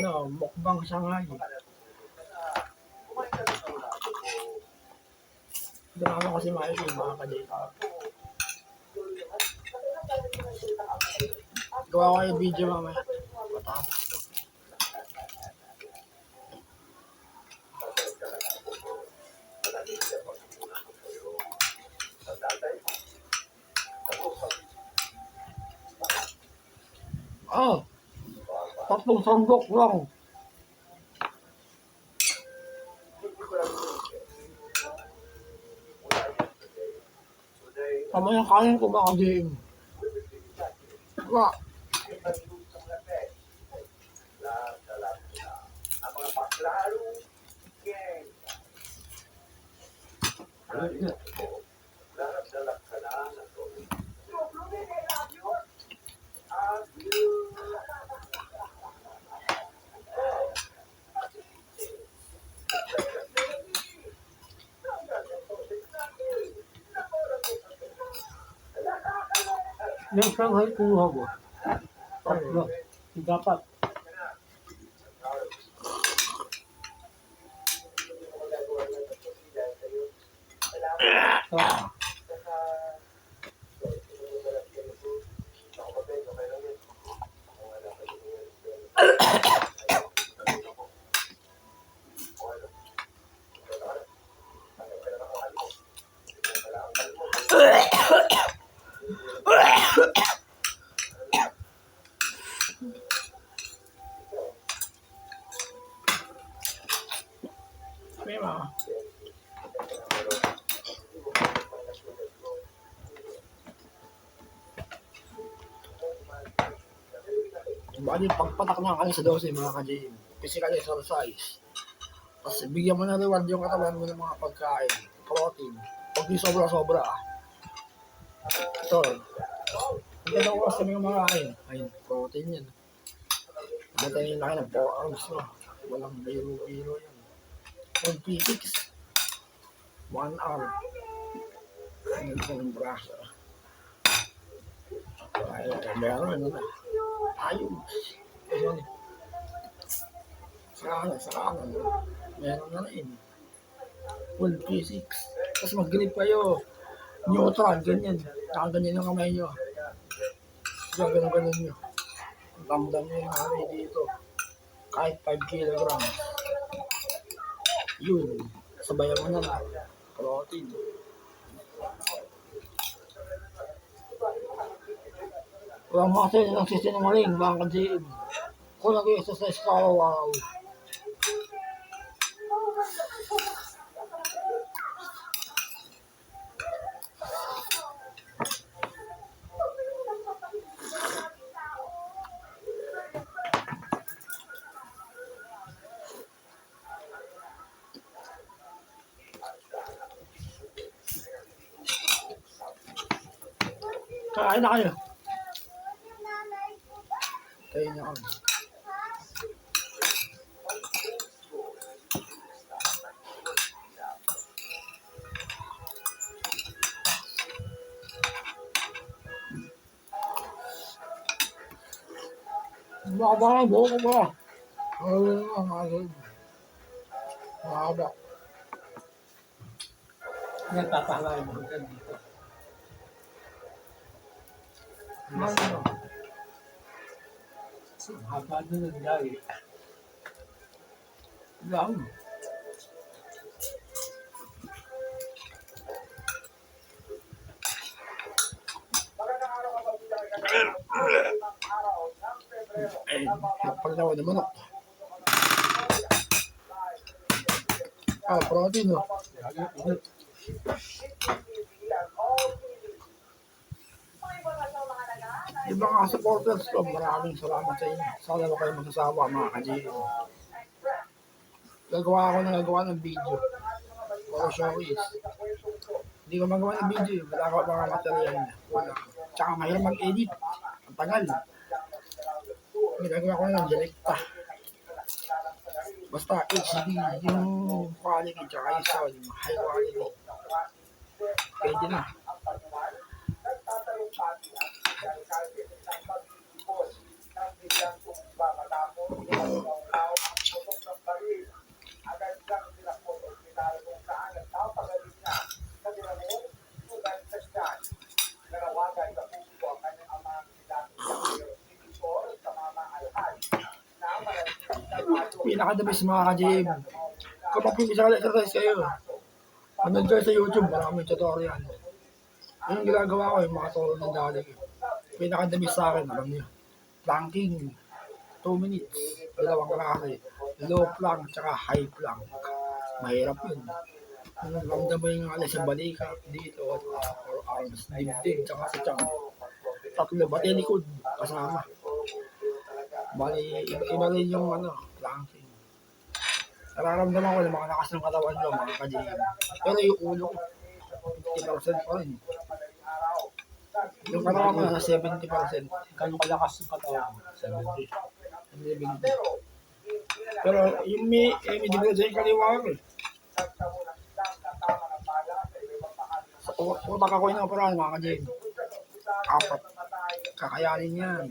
ano, mukbang Shanghai. Drama kasi makikita mga kadito. Gawa ko yung video mamaya. Matapos ko. Oh, 3 sandok lang. Tama yung kain ko baka diin. Diba? Yung Shanghai kuha mo. Tatlo. Dapat. May mga. Bali, pagpatak na kami sa 12 mga ka-GM. Physical exercise. Tapos bigyan mo na reward yung katawan mo ng mga pagkain. Protein. Pag di sobra-sobra. Ito. Ang ganda oras kami yung mga kain. Ayun, protein yan. Natin yung laki ng 4 hours. No? Walang biro-biro yan. 1p6. 1 hour. Ano ito ng braso. Ay, meron ano na. Ayos. Ayun. Sa kanan. Meron na rin. 1p6. Tapos mag-grip kayo. Neutral, ganyan. Nakaganyan yung kamay nyo. Ganun nyo. Damdam nyo yung kamay dito. Kahit 5 kilograms. Yun. Sabayan mo na lang. Protein. Walang mga sa'yo ng sisinungaling, mga ka-GM. Kung nag-exercise ka, wow. Kain na kayo. Kain na kami. Baka na, buo ko ba? Ayun na, mahaba. Nagpapahalay mo ka dito. Ano? Haba doon ang dahil. Lang. Eh, napaglawa na manok. Protein, no? Yung mga supporters ko, maraming salamat sa inyo. Sana ba kayo magsasawa, mga ka-GM. Gagawa ng video. Para showcase. Hindi ko magawa ng video. Wala ko mga material niya. Wala. Tsaka mahirap mag-edit. Ang tagal. Ginagawa ko na ng direkta. Basta HD yung quality tsaka yung sound, high quality. Pwede na. pinaka-the best mga ka-gym. Kapag exercise kayo, manood kayo sa YouTube, maraming tutorial. Yun ang ginagawa ko, yung mga turo ng dali ko. Pinaka-the best sa akin, alam niyo. Planking, 2 minutes, dalawang klase. Low plank, tsaka high plank. Mahirap yun. Ramdam mo yung alas sa balikat dito, or arms, dibdib, tsaka sa tiyan. Tatlo, pati likod, kasama. Bali, iba rin yung planking. Nararamdaman ko na mga lakas ng katawan nyo, mga ka-gym. Pero yung ulo ko, 50% pa rin. Yung katawan ko na 70%. Gano'ng kalakas yung katawan mo? 70. 70. Pero yung may develop sa yung kaliwa ko eh. Sa utak ako yung operahan, mga ka-gym. 4. Kakayanin yan.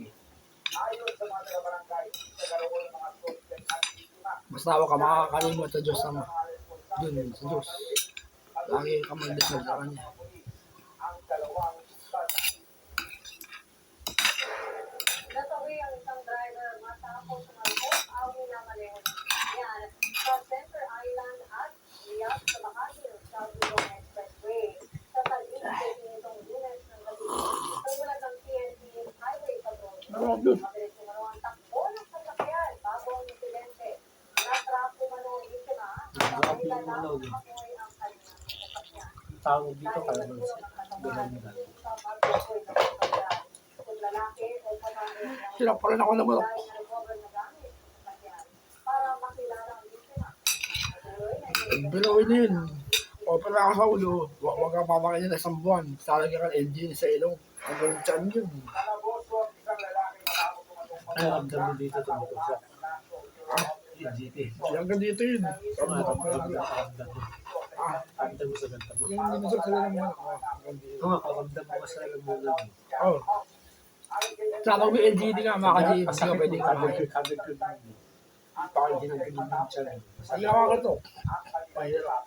Basta ako ka makakalimot sa Diyos Ama. Dun, sa Diyos. Lagi ka magdasal sa Kanya. Natawi ang isang driver matapos sumalpok ang minamaneho niya sa Center Island at Riyadh sa bahagi ng South Luzon Expressway. Sa talig nitong Lunes ng gabi, tunggulan ng PNP Highway Patrol. Mabilis umano ang takbo ng sasakyan bago ang insidente. Natrap umano ang biktima at dahilan na tumakoy ang kanyang sasakyan. Tawag dito kalamansi. Ganun. Sila pa rin ako na mga. Bilawin na yun. Opera ako sa ulo. Huwag kang papakain na isang buwan. Talaga ka LG sa ilong. Hanggang tiyan yun. Ano ramdam mo dito tumutusok? GT. Hanggang dito yun. Ano ramdam mo? Ramdam mo sa ganda mo? Yung dinusok sila ng mga. Hanggang dito. Oo nga, ramdam mo sa lalamunan mo. Oo. Sa may LGD nga, mga ka-gym. Hindi ka pwedeng kumain. Kagad ko din. Bakit ginagaling ng tiyan? Ang gawa ko to. Pahirap.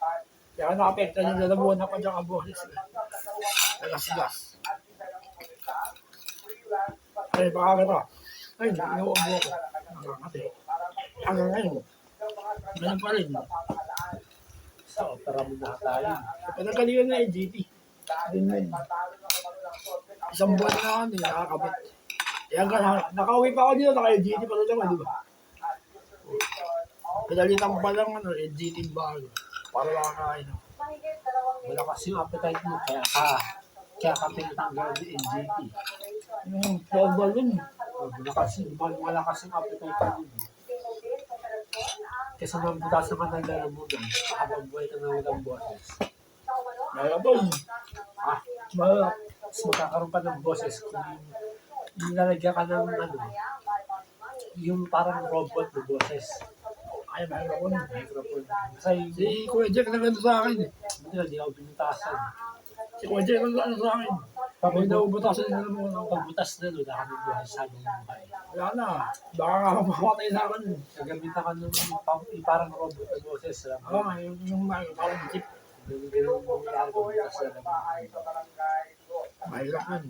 Kaya nakapekta yung lalabuhan na pa dyan ang boses. Nagasgas. Ay, baka ka to. Ay, inuubo ko. Hanggang ngayon. Ganun pa rin. Sa opera mo na tayo. Pinagkaliwan na LGT. Din mo yun. Isang buwan na ako, hindi nakakabit. Kaya nakauwi pa ako dito, naka-LGT pa rin ako, di ba? Pinalitan pa lang LGT bago. Para makakain ako. Malakas yung appetite mo, kaya ka pinatanggal ng NGT. Yung floorball yun. Malakas yung appetite mo. Kasi mabutasan ka ng lalamunan, habang buhay ka na walang boses. Mayabang. Malap. Mas magkakaroon pa ng boses kung nilalagyan ka ng yung parang robot na boses. Ay, microphone. Microphone. Kasi Si Kuya Jack na gano'n sa akin. hindi ako binutasan. Si Kuya Jack na gano'n sa akin. Pag naubutasan nila mo. Pagbutas na, wala ka ng buhay sa amin ng buhay. Wala na. Baka makamatay sa akin. Gagamitan ka ng parang robot na boses. Oo nga, yung parang jeep. Ganun mo butas na naman. Mahirap yun.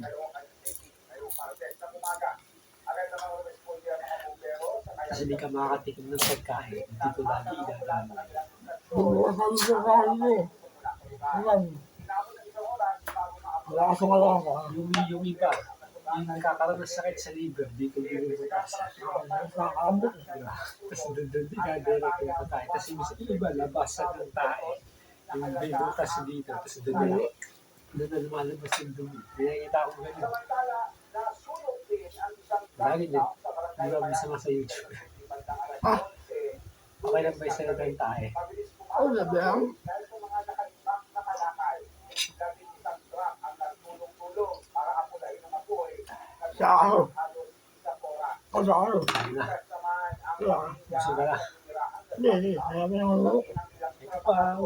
Kasi di ka makakatikim ng pagkain, hindi ko lagi igagamit. Bukas na yung kakain mo. Ayan. Wala ka sumalaw ko. Yung iba, yung nagkakaroon ng sakit sa liver, dito binubutas. Nakakambot. Tapos doon di gagawin ko yung pagkain. Tapos yung iba, labasan ng tae. Yung may butas dito, tapos doon na lumalabas yung dumi. Pinakita ko ganyan. Lagi din. Hindi ba masama sa YouTube? Ah, Okay lang ba yung salita yung tae? oh, sabi ang. Sa ako. O sa ako. Tayo na. Wala. Gusto ka na. Hindi. Sabi ng ulo. Ito pa.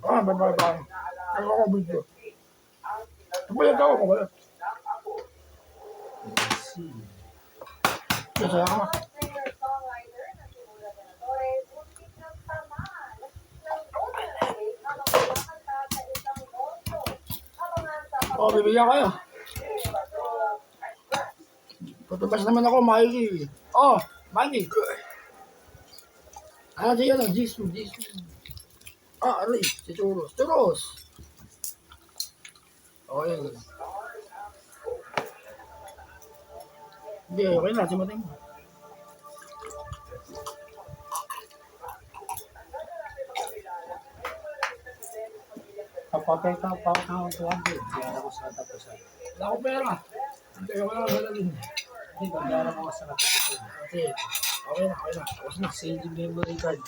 Ah, bye. Ano ako video? Kapag ako ko ba? See. Kasi ako. Singer-songwriter na si Mula Ganadores, muntik ng tamaan ng Golden State habang kumakanta sa isang gold Abangan sa Oh, bibigyan kayo. Patubas naman ako, Mikey. Oh, Mikey. Ah, di yan, Jisoo. Ah, aray, si Churros. Churros! Okay. Hindi, okay na, simatay mo. Kapag ka pa ako 200, kaya ako sa katapusan. Wala akong pera. Hindi, okay na, galalin. Hindi, bayaran ako sa katapusan. Kasi, okay na, tapos na. Sending memory card.